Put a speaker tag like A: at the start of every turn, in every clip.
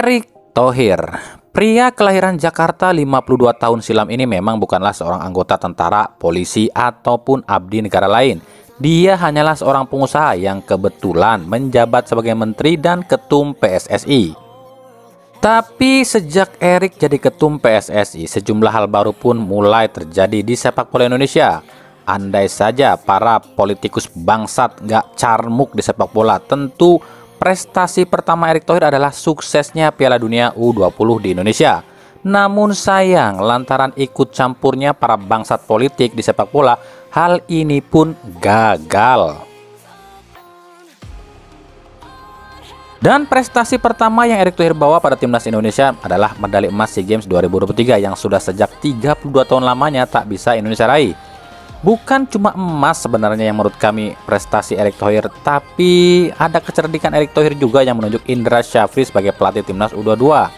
A: Erick Thohir, pria kelahiran Jakarta 52 tahun silam ini memang bukanlah seorang anggota tentara, polisi, ataupun abdi negara lain. Dia hanyalah seorang pengusaha yang kebetulan menjabat sebagai menteri dan ketum PSSI. Tapi sejak Erick jadi ketum PSSI, sejumlah hal baru pun mulai terjadi di sepak bola Indonesia. Andai saja para politikus bangsat nggak carmuk di sepak bola, tentu prestasi pertama Erick Thohir adalah suksesnya Piala Dunia U20 di Indonesia. Namun sayang, lantaran ikut campurnya para bangsat politik di sepak bola, hal ini pun gagal. Dan prestasi pertama yang Erick Thohir bawa pada timnas Indonesia adalah medali emas SEA Games 2023 yang sudah sejak 32 tahun lamanya tak bisa Indonesia raih. Bukan cuma emas sebenarnya yang menurut kami prestasi Erick Thohir, tapi ada kecerdikan Erick Thohir juga yang menunjuk Indra Syafri sebagai pelatih timnas U22.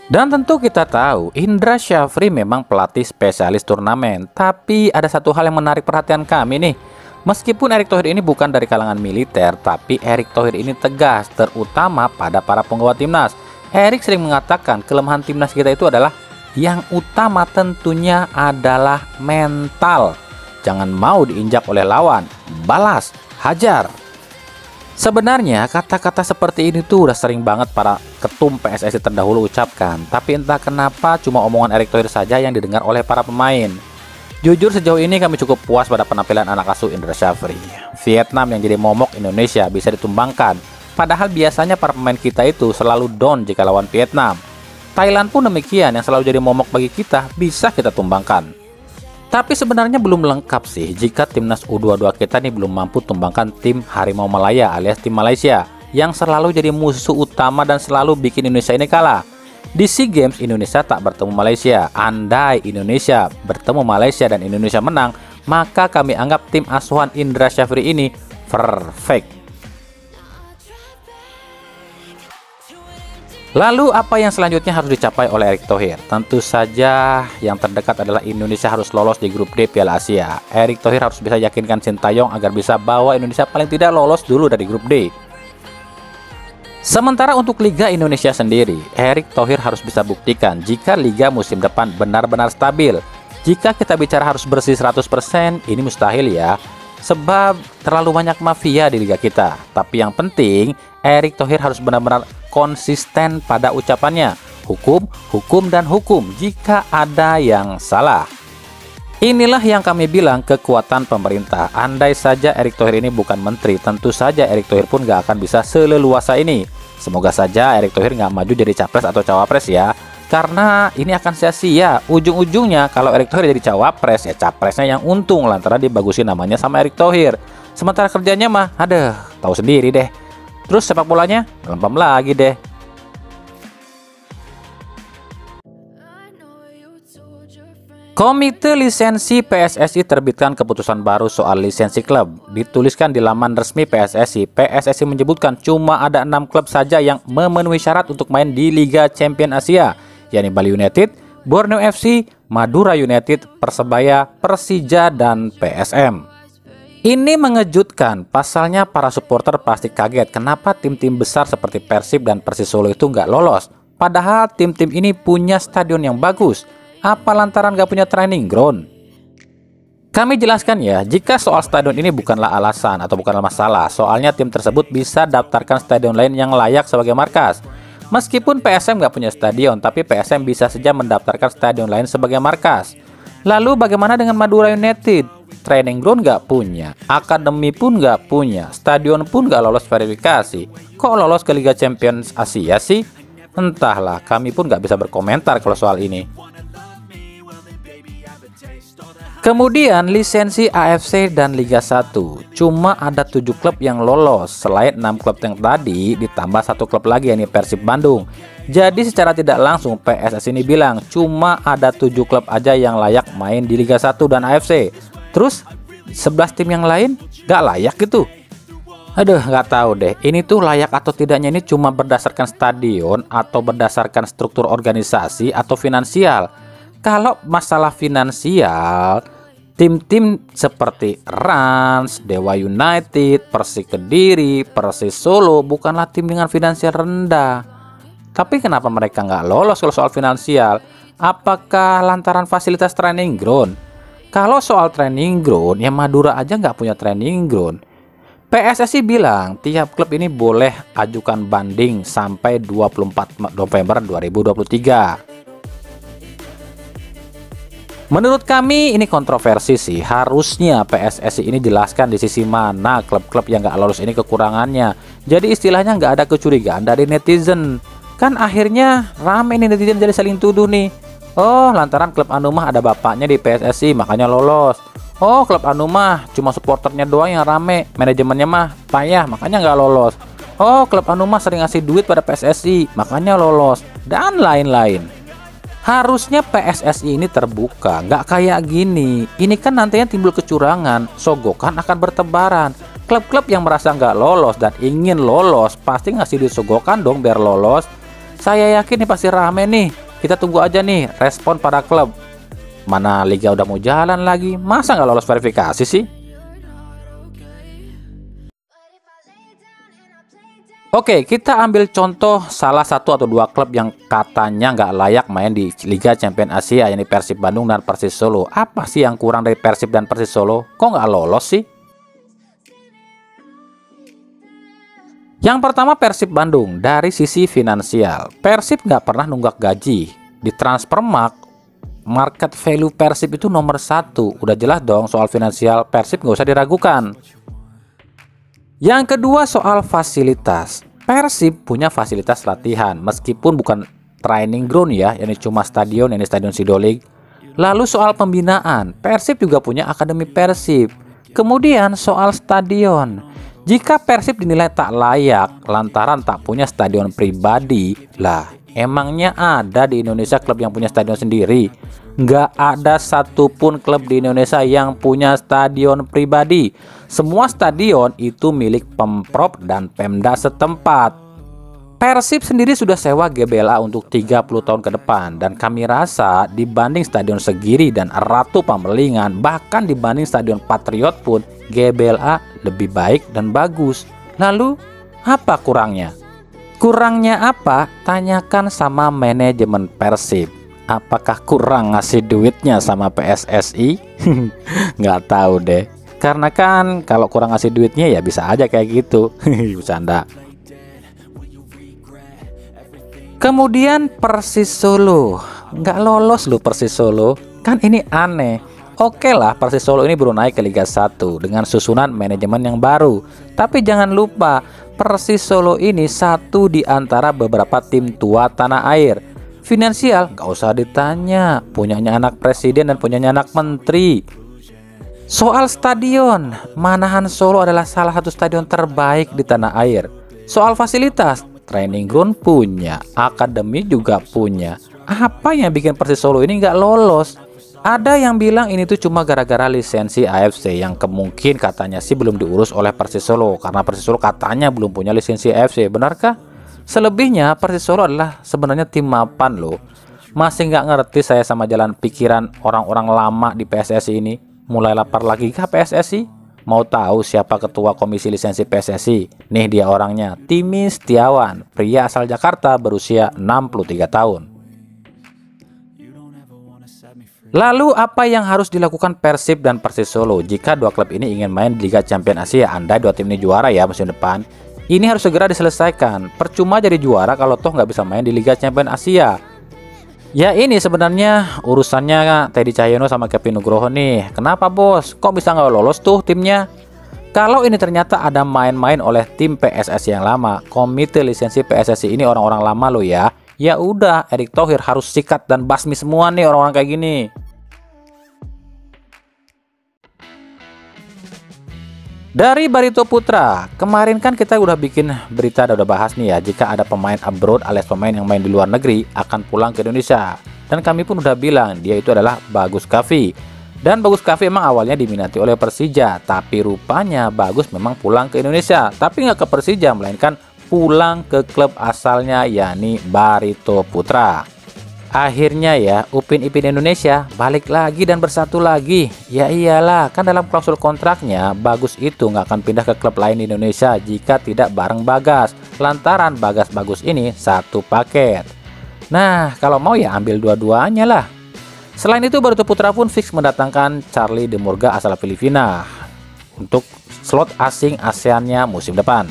A: Dan tentu kita tahu Indra Syafri memang pelatih spesialis turnamen, tapi ada satu hal yang menarik perhatian kami nih. Meskipun Erick Thohir ini bukan dari kalangan militer, tapi Erick Thohir ini tegas, terutama pada para penggawa timnas. Erick sering mengatakan kelemahan timnas kita itu adalah yang utama tentunya adalah mental. Jangan mau diinjak oleh lawan, balas, hajar. Sebenarnya kata-kata seperti ini tuh udah sering banget para ketum PSSI terdahulu ucapkan, tapi entah kenapa cuma omongan Erick Thohir saja yang didengar oleh para pemain. Jujur sejauh ini kami cukup puas pada penampilan anak asuh Indra Syafri. Vietnam yang jadi momok Indonesia bisa ditumbangkan, padahal biasanya para pemain kita itu selalu down jika lawan Vietnam. Thailand pun demikian, yang selalu jadi momok bagi kita bisa kita tumbangkan. Tapi sebenarnya belum lengkap sih jika timnas U22 kita nih belum mampu tumbangkan tim Harimau Malaya alias tim Malaysia yang selalu jadi musuh utama dan selalu bikin Indonesia ini kalah. Di SEA Games Indonesia tak bertemu Malaysia. Andai Indonesia bertemu Malaysia dan Indonesia menang, maka kami anggap tim asuhan Indra Syafri ini perfect. Lalu apa yang selanjutnya harus dicapai oleh Erick Thohir? Tentu saja yang terdekat adalah Indonesia harus lolos di grup D Piala Asia. Erick Thohir harus bisa yakinkan Sintayong agar bisa bawa Indonesia paling tidak lolos dulu dari grup D. Sementara untuk Liga Indonesia sendiri, Erick Thohir harus bisa buktikan jika Liga musim depan benar-benar stabil. Jika kita bicara harus bersih 100%, ini mustahil ya. Sebab terlalu banyak mafia di Liga kita. Tapi yang penting, Erick Thohir harus benar-benar konsisten pada ucapannya. Hukum, hukum, dan hukum jika ada yang salah. Inilah yang kami bilang kekuatan pemerintah. Andai saja Erick Thohir ini bukan menteri, tentu saja Erick Thohir pun gak akan bisa seleluasa ini. Semoga saja Erick Thohir gak maju jadi capres atau cawapres ya. Karena ini akan sia-sia. Ujung-ujungnya kalau Erick Thohir jadi cawapres, ya capresnya yang untung lantaran dibagusin namanya sama Erick Thohir. Sementara kerjanya mah, aduh, tahu sendiri deh. Terus sepak bolanya, lempam lagi deh. Komite Lisensi PSSI terbitkan keputusan baru soal lisensi klub. Dituliskan di laman resmi PSSI. PSSI menyebutkan cuma ada 6 klub saja yang memenuhi syarat untuk main di Liga Champion Asia, yakni Bali United, Borneo FC, Madura United, Persebaya, Persija, dan PSM. Ini mengejutkan, pasalnya para supporter pasti kaget kenapa tim-tim besar seperti Persib dan Persis Solo itu nggak lolos. Padahal tim-tim ini punya stadion yang bagus. Apa lantaran gak punya training ground? Kami jelaskan ya, jika soal stadion ini bukanlah alasan atau bukanlah masalah, soalnya tim tersebut bisa daftarkan stadion lain yang layak sebagai markas. Meskipun PSM gak punya stadion, tapi PSM bisa saja mendaftarkan stadion lain sebagai markas. Lalu bagaimana dengan Madura United? Training ground gak punya, akademi pun gak punya, stadion pun gak lolos verifikasi. Kok lolos ke Liga Champions Asia sih? Entahlah, kami pun gak bisa berkomentar kalau soal ini. Kemudian lisensi AFC dan Liga 1. Cuma ada 7 klub yang lolos. Selain 6 klub yang tadi, ditambah 1 klub lagi yakni Persib Bandung. Jadi secara tidak langsung PSSI ini bilang cuma ada 7 klub aja yang layak main di Liga 1 dan AFC. Terus 11 tim yang lain gak layak gitu. Aduh, gak tahu deh. Ini tuh layak atau tidaknya ini cuma berdasarkan stadion atau berdasarkan struktur organisasi atau finansial. Kalau masalah finansial, tim-tim seperti Rans, Dewa United, Persik Kediri, Persis Solo bukanlah tim dengan finansial rendah. Tapi kenapa mereka nggak lolos kalau soal finansial? Apakah lantaran fasilitas training ground? Kalau soal training ground, ya Madura aja nggak punya training ground. PSSI bilang tiap klub ini boleh ajukan banding sampai 24 November 2023. Menurut kami ini kontroversi sih. Harusnya PSSI ini jelaskan di sisi mana klub-klub yang nggak lolos ini kekurangannya. Jadi istilahnya nggak ada kecurigaan dari netizen. Kan akhirnya rame nih netizen jadi saling tuduh nih. Oh, lantaran klub anu mah ada bapaknya di PSSI makanya lolos. Oh, klub anu mah cuma supporternya doang yang rame, manajemennya mah payah makanya nggak lolos. Oh, klub anu mah sering ngasih duit pada PSSI makanya lolos, dan lain-lain. Harusnya PSSI ini terbuka, nggak kayak gini. Ini kan nantinya timbul kecurangan, sogokan akan bertebaran. Klub-klub yang merasa nggak lolos dan ingin lolos pasti ngasih disogokan dong biar lolos. Saya yakin nih pasti rame nih. Kita tunggu aja nih respon para klub. Mana liga udah mau jalan lagi, masa nggak lolos verifikasi sih? Oke, kita ambil contoh salah satu atau dua klub yang katanya nggak layak main di Liga Champions Asia, yakni Persib Bandung dan Persis Solo. Apa sih yang kurang dari Persib dan Persis Solo? Kok nggak lolos sih? Yang pertama Persib Bandung, dari sisi finansial. Persib nggak pernah nunggak gaji. Di Transfermarkt, market value Persib itu nomor 1. Udah jelas dong soal finansial Persib nggak usah diragukan. Yang kedua soal fasilitas. Persib punya fasilitas latihan meskipun bukan training ground ya, ini cuma stadion, ini Stadion Sidolik. Lalu soal pembinaan, Persib juga punya Akademi Persib. Kemudian soal stadion. Jika Persib dinilai tak layak lantaran tak punya stadion pribadi, lah emangnya ada di Indonesia klub yang punya stadion sendiri? Nggak ada satupun klub di Indonesia yang punya stadion pribadi. Semua stadion itu milik Pemprov dan Pemda setempat. Persib sendiri sudah sewa GBLA untuk 30 tahun ke depan. Dan kami rasa dibanding Stadion Segiri dan Ratu Pambelingan, bahkan dibanding Stadion Patriot pun, GBLA lebih baik dan bagus. Lalu apa kurangnya? Kurangnya apa? Tanyakan sama manajemen Persib. Apakah kurang ngasih duitnya sama PSSI? Nggak tahu deh. Karena kan kalau kurang ngasih duitnya ya bisa aja kayak gitu. Bercanda. Kemudian Persis Solo. Nggak lolos loh Persis Solo. Kan ini aneh. Oke lah, Persis Solo ini baru naik ke Liga 1 dengan susunan manajemen yang baru. Tapi jangan lupa, Persis Solo ini satu di antara beberapa tim tua tanah air. Finansial nggak usah ditanya, punyanya anak presiden dan punyanya anak menteri. Soal stadion, Manahan Solo adalah salah satu stadion terbaik di tanah air. Soal fasilitas, training ground punya, akademi juga punya. Apa yang bikin Persis Solo ini nggak lolos? Ada yang bilang ini tuh cuma gara-gara lisensi AFC yang kemungkinan katanya sih belum diurus oleh Persis Solo karena Persis Solo katanya belum punya lisensi AFC. Benarkah? Selebihnya Persis Solo adalah sebenarnya tim mapan loh. Masih nggak ngerti saya sama jalan pikiran orang-orang lama di PSSI ini. Mulai lapar lagi kah PSSI? Mau tahu siapa ketua komisi lisensi PSSI? Nih dia orangnya, Timi Setiawan, pria asal Jakarta berusia 63 tahun. Lalu apa yang harus dilakukan Persib dan Persis Solo jika dua klub ini ingin main di Liga Champions Asia? Andai dua tim ini juara ya musim depan. Ini harus segera diselesaikan. Percuma jadi juara kalau toh nggak bisa main di Liga Champions Asia. Ya ini sebenarnya urusannya Teddy Cahyono sama Kevin Nugroho nih. Kenapa bos? Kok bisa nggak lolos tuh timnya? Kalau ini ternyata ada main-main oleh tim PSSI yang lama, komite lisensi PSSI ini orang-orang lama lo ya. Ya udah, Erick Thohir harus sikat dan basmi semua nih orang-orang kayak gini. Dari Barito Putra, kemarin kan kita udah bikin berita, udah bahas nih ya, jika ada pemain abroad alias pemain yang main di luar negeri akan pulang ke Indonesia. Dan kami pun udah bilang dia itu adalah Bagus Kavi. Dan Bagus Kavi emang awalnya diminati oleh Persija, tapi rupanya Bagus memang pulang ke Indonesia. Tapi nggak ke Persija, melainkan pulang ke klub asalnya yakni Barito Putra. Akhirnya ya, Upin Ipin Indonesia balik lagi dan bersatu lagi. Ya iyalah, kan dalam klausul kontraknya Bagus itu nggak akan pindah ke klub lain di Indonesia jika tidak bareng Bagas. Lantaran Bagas Bagus ini satu paket. Nah, kalau mau ya ambil dua-duanya lah. Selain itu, Boruto Putra pun fix mendatangkan Charlie De Murga asal Filipina untuk slot asing ASEAN-nya musim depan.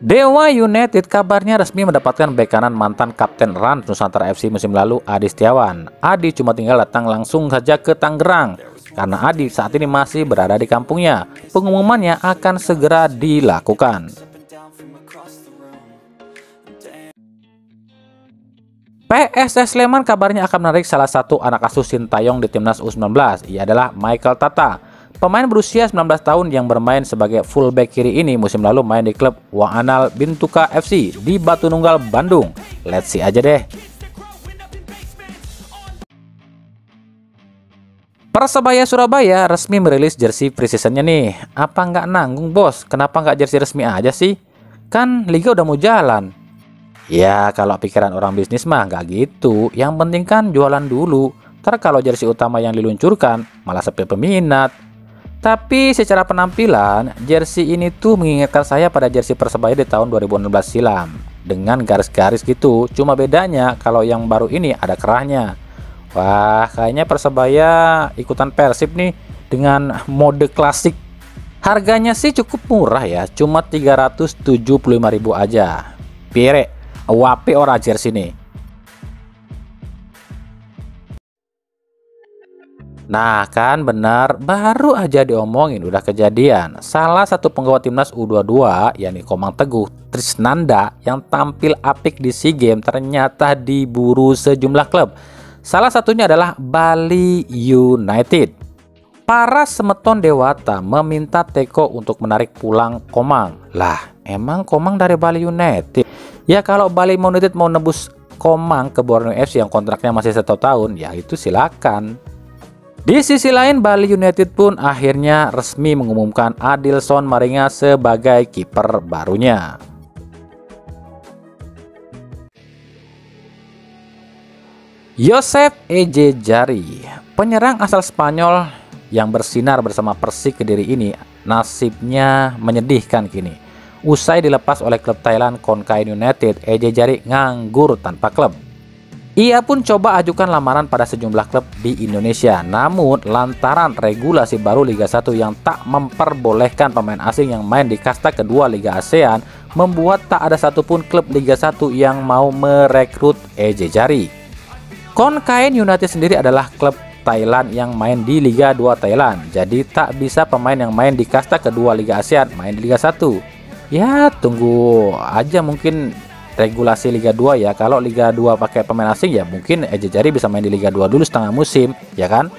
A: Dewa United kabarnya resmi mendapatkan bek kanan mantan Kapten Rans Nusantara FC musim lalu, Adi Setiawan. Adi cuma tinggal datang langsung saja ke Tangerang. Karena Adi saat ini masih berada di kampungnya, pengumumannya akan segera dilakukan. PSS Sleman kabarnya akan menarik salah satu anak asuh Sintayong di timnas U19. Ia adalah Michael Tata. Pemain berusia 19 tahun yang bermain sebagai fullback kiri ini musim lalu main di klub Waanal Bintuka FC di Batu Nunggal, Bandung. Let's see aja deh. Persebaya Surabaya resmi merilis jersey preseasonnya nih. Apa nggak nanggung bos? Kenapa nggak jersey resmi aja sih? Kan liga udah mau jalan. Ya kalau pikiran orang bisnis mah nggak gitu. Yang penting kan jualan dulu. Ntar kalau jersey utama yang diluncurkan malah sepi peminat. Tapi secara penampilan, jersey ini tuh mengingatkan saya pada jersey Persebaya di tahun 2016 silam. Dengan garis-garis gitu, cuma bedanya kalau yang baru ini ada kerahnya. Wah, kayaknya Persebaya ikutan Persib nih dengan mode klasik. Harganya sih cukup murah ya, cuma 375.000 aja. Pire, wape ora jersey nih. Nah kan benar, baru aja diomongin udah kejadian. Salah satu penggawa timnas U22 yakni Komang Teguh Trisnanda yang tampil apik di SEA Games ternyata diburu sejumlah klub. Salah satunya adalah Bali United. Para semeton Dewata meminta Teko untuk menarik pulang Komang. Lah, emang Komang dari Bali United? Ya kalau Bali United mau nebus Komang ke Borneo FC yang kontraknya masih 1 tahun, ya itu silakan. Di sisi lain, Bali United pun akhirnya resmi mengumumkan Adilson Maringa sebagai kiper barunya. Josep Ejejari, penyerang asal Spanyol yang bersinar bersama Persik Kediri ini, nasibnya menyedihkan kini. Usai dilepas oleh klub Thailand Konkain United, Ejejari nganggur tanpa klub. Ia pun coba ajukan lamaran pada sejumlah klub di Indonesia, namun lantaran regulasi baru Liga 1 yang tak memperbolehkan pemain asing yang main di kasta kedua Liga ASEAN, membuat tak ada satupun klub Liga 1 yang mau merekrut Ejejari. Konkain United sendiri adalah klub Thailand yang main di Liga 2 Thailand, jadi tak bisa pemain yang main di kasta kedua Liga ASEAN main di Liga 1. Ya tunggu aja mungkin regulasi Liga 2 ya. Kalau Liga 2 pakai pemain asing ya mungkin Ejejari bisa main di Liga 2 dulu setengah musim, ya kan?